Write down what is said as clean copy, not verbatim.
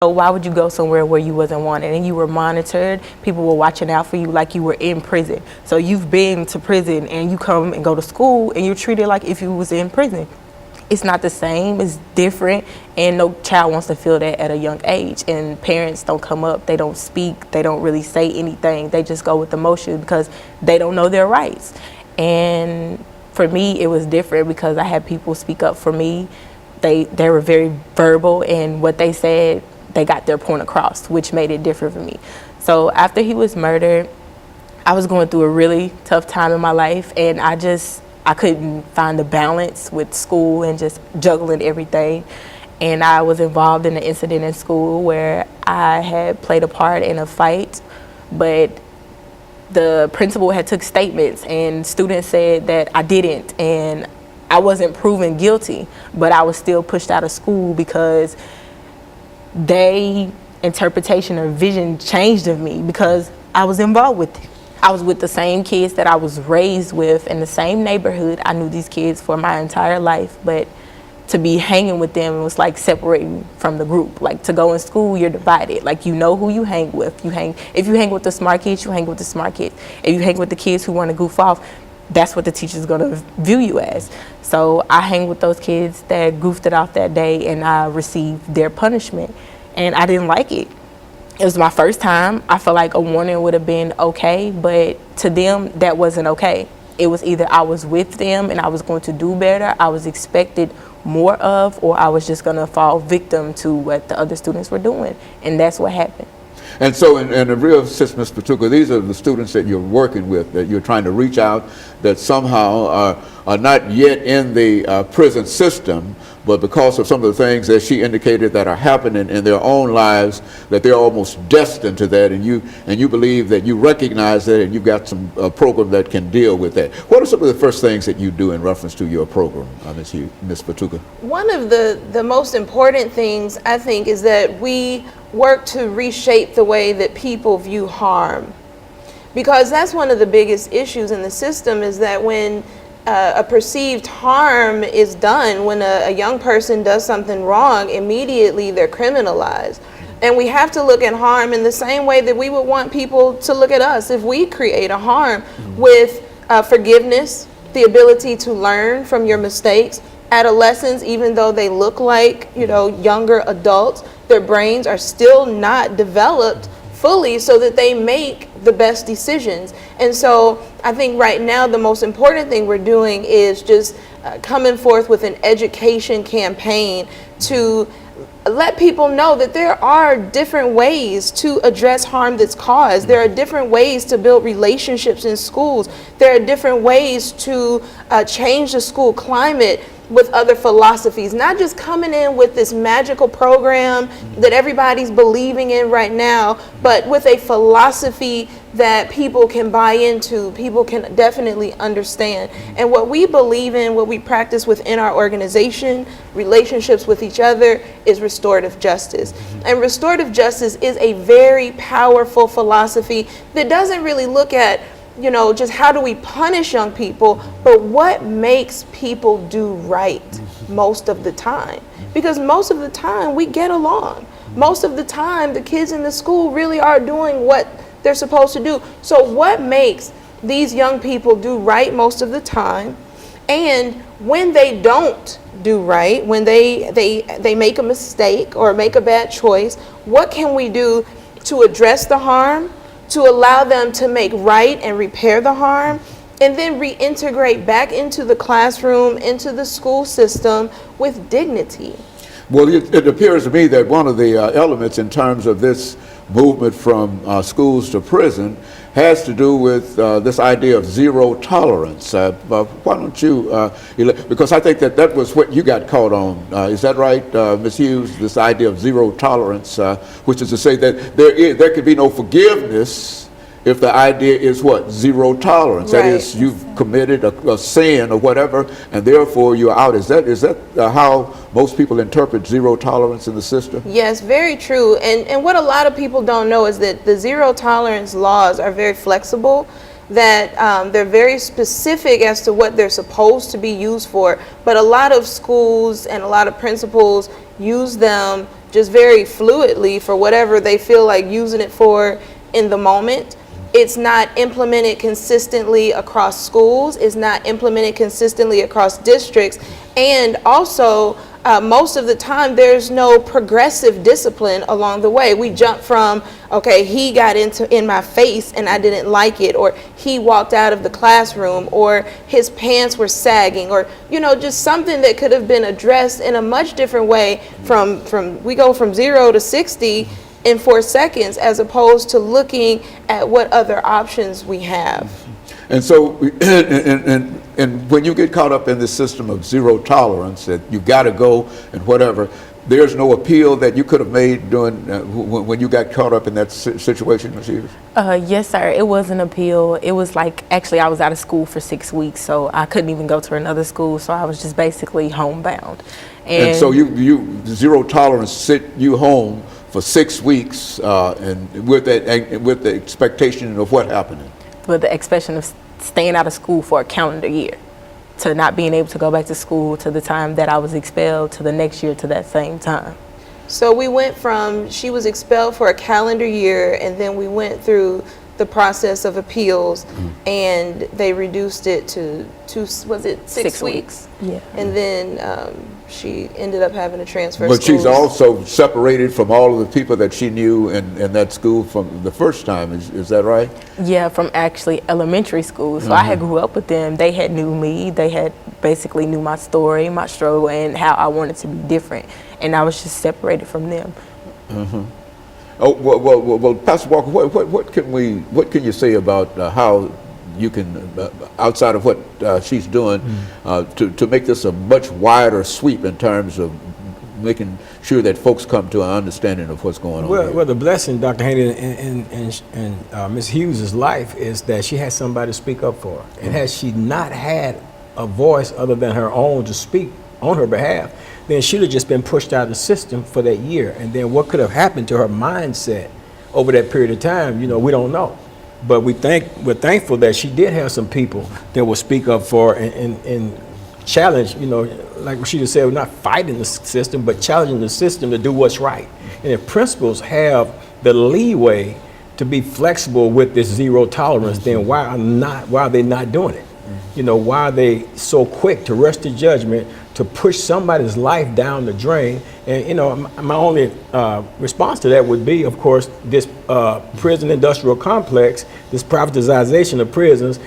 So why would you go somewhere where you wasn't wanted and you were monitored? People were watching out for you like you were in prison. So you've been to prison and you come and go to school and you're treated like if you was in prison. It's not the same, it's different, and no child wants to feel that at a young age. And parents don't come up, they don't speak, they don't really say anything. They just go with emotion because they don't know their rights. And for me, it was different because I had people speak up for me. They were very verbal, and what they said, they got their point across, which made it different for me. So after he was murdered, I was going through a really tough time in my life, and I couldn't find the balance with school and just juggling everything. And I was involved in an incident in school where I had played a part in a fight, but the principal had took statements and students said that I didn't, and I wasn't proven guilty, but I was still pushed out of school because they interpretation or vision changed of me because I was involved with it. I was with the same kids that I was raised with in the same neighborhood. I knew these kids for my entire life, but to be hanging with them was like separating from the group. Like to go in school, you're divided. Like you know who you hang with. If you hang with the smart kids, you hang with the smart kids. If you hang with the kids who want to goof off, that's what the teacher's gonna view you as. So I hang with those kids that goofed it off that day, and I received their punishment, and I didn't like it. It was my first time. I felt like a warning would have been okay, but to them, that wasn't okay. It was either I was with them and I was going to do better, I was expected more of, or I was just gonna fall victim to what the other students were doing, and that's what happened. And so in the real sense, Ms. Fatuga, these are the students that you're working with, that you're trying to reach out, that somehow are not yet in the prison system, but because of some of the things that she indicated that are happening in their own lives, that they're almost destined to that, and you believe that you recognize that, and you've got some program that can deal with that. What are some of the first things that you do in reference to your program, Ms. Fatuga? One of the most important things, I think, is that we work to reshape the way that people view harm. Because that's one of the biggest issues in the system, is that when a perceived harm is done, when a young person does something wrong, immediately they're criminalized. And we have to look at harm in the same way that we would want people to look at us if we create a harm, with forgiveness, the ability to learn from your mistakes. Adolescents, even though they look like, younger adults, their brains are still not developed fully so that they make the best decisions. And so I think right now the most important thing we're doing is just coming forth with an education campaign to let people know that there are different ways to address harm that's caused. There are different ways to build relationships in schools. There are different ways to change the school climate with other philosophies, not just coming in with this magical program that everybody's believing in right now, but with a philosophy that people can buy into, people can definitely understand. And what we believe in, what we practice within our organization, relationships with each other, is restorative justice. And restorative justice is a very powerful philosophy that doesn't really look at just how do we punish young people, but what makes people do right most of the time. Because most of the time we get along. Most of the time the kids in the school really are doing what they're supposed to do. So what makes these young people do right most of the time? And when they don't do right, when they make a mistake or make a bad choice, what can we do to address the harm, to allow them to make right and repair the harm, and then reintegrate back into the classroom, into the school system with dignity? Well, it appears to me that one of the elements in terms of this movement from schools to prison has to do with this idea of zero tolerance. Why don't you, because I think that was what you got caught on. Is that right, Ms. Hughes? This idea of zero tolerance, which is to say that there could be no forgiveness if the idea is what? Zero tolerance. Right. That is, you've committed a sin or whatever, and therefore you're out. Is that how most people interpret zero tolerance in the system? Yes, very true. And what a lot of people don't know is that the zero tolerance laws are very flexible, that they're very specific as to what they're supposed to be used for. But a lot of schools and a lot of principals use them just very fluidly for whatever they feel like using it for in the moment. It's not implemented consistently across schools. It's not implemented consistently across districts. And also, most of the time, there's no progressive discipline along the way. We jump from, okay, he got in my face and I didn't like it, or he walked out of the classroom, or his pants were sagging, or, you know, just something that could have been addressed in a much different way. We go from 0 to 60 in 4 seconds, as opposed to looking at what other options we have. And so, and when you get caught up in this system of zero tolerance, that you got to go and whatever, there's no appeal that you could have made during when you got caught up in that situation, Ms. Hughes? Yes, sir. It was an appeal. It was like, actually, I was out of school for 6 weeks, so I couldn't even go to another school, so I was just basically homebound. And so you zero tolerance sent you home for 6 weeks, and with the expectation of what happening? With the expectation of staying out of school for a calendar year, to not being able to go back to school to the time that I was expelled to the next year to that same time. So we went from, she was expelled for a calendar year, and then we went through the process of appeals, and they reduced it to six weeks? Yeah. And then she ended up having to transfer But schools. she's also separated from all of the people that she knew in that school from the first time, is that right? Yeah, from actually elementary school. So I had grew up with them. They had knew me. They had basically knew my story, my struggle, and how I wanted to be different. And I was just separated from them. Oh, well, Pastor Walker, what can you say about how you can, outside of what she's doing, to make this a much wider sweep in terms of making sure that folks come to an understanding of what's going on here? Well, the blessing, Dr. Haney, in Ms. Hughes' life is that she has somebody to speak up for her. And had she not had a voice other than her own to speak on her behalf, then she'd have just been pushed out of the system for that year. And then what could have happened to her mindset over that period of time, you know, we don't know. But we're thankful that she did have some people that will speak up for her and challenge, you know, like Rashida said, we're not fighting the system, but challenging the system to do what's right. And if principals have the leeway to be flexible with this zero tolerance, then why are they not doing it? You know, why are they so quick to rush to judgment, to push somebody's life down the drain? And, you know, my only response to that would be, of course, this prison industrial complex, this privatization of prisons.